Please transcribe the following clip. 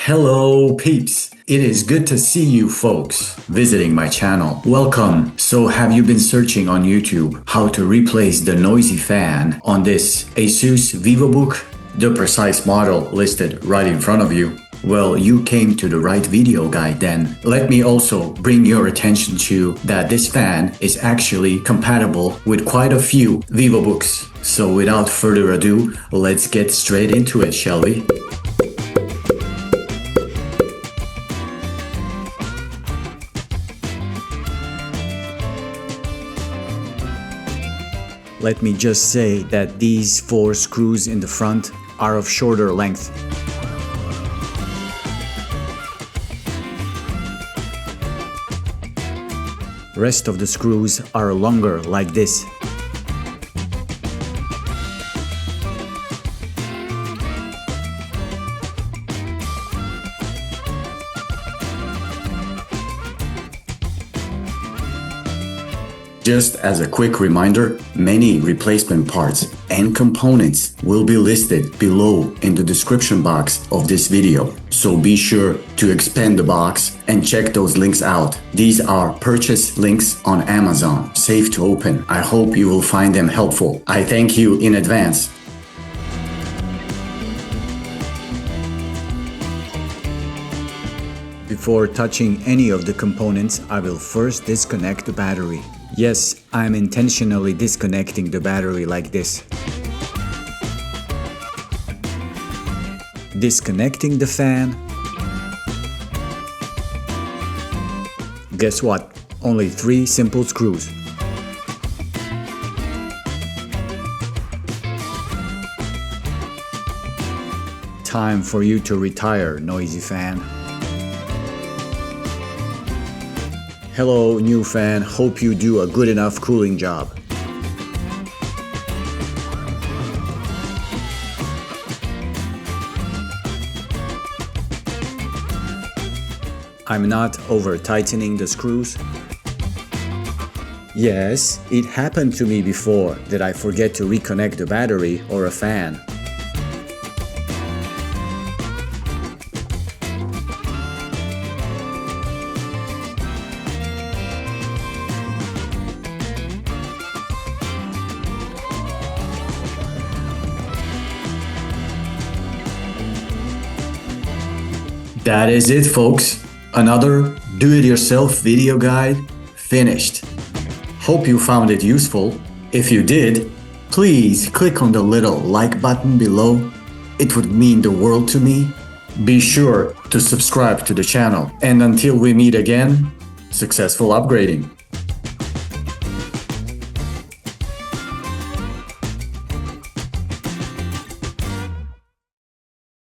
Hello peeps! It is good to see you folks visiting my channel. Welcome! So have you been searching on YouTube how to replace the noisy fan on this ASUS Vivobook? The precise model listed right in front of you. Well, you came to the right video guide then. Let me also bring your attention to that this fan is actually compatible with quite a few Vivobooks. So without further ado, let's get straight into it, shall we? Let me just say that these 4 screws in the front are of shorter length. Rest of the screws are longer like this. Just as a quick reminder, many replacement parts and components will be listed below in the description box of this video. So be sure to expand the box and check those links out. These are purchase links on Amazon, safe to open. I hope you will find them helpful. I thank you in advance. Before touching any of the components, I will first disconnect the battery. Yes, I'm intentionally disconnecting the battery like this. Disconnecting the fan. Guess what? Only 3 simple screws. Time for you to retire, noisy fan. Hello, new fan. Hope you do a good enough cooling job. I'm not over-tightening the screws. Yes, it happened to me before that I forget to reconnect the battery or a fan. That is it, folks. Another do-it-yourself video guide finished. Hope you found it useful. If you did, please click on the little like button below. It would mean the world to me. Be sure to subscribe to the channel. And until we meet again, successful upgrading.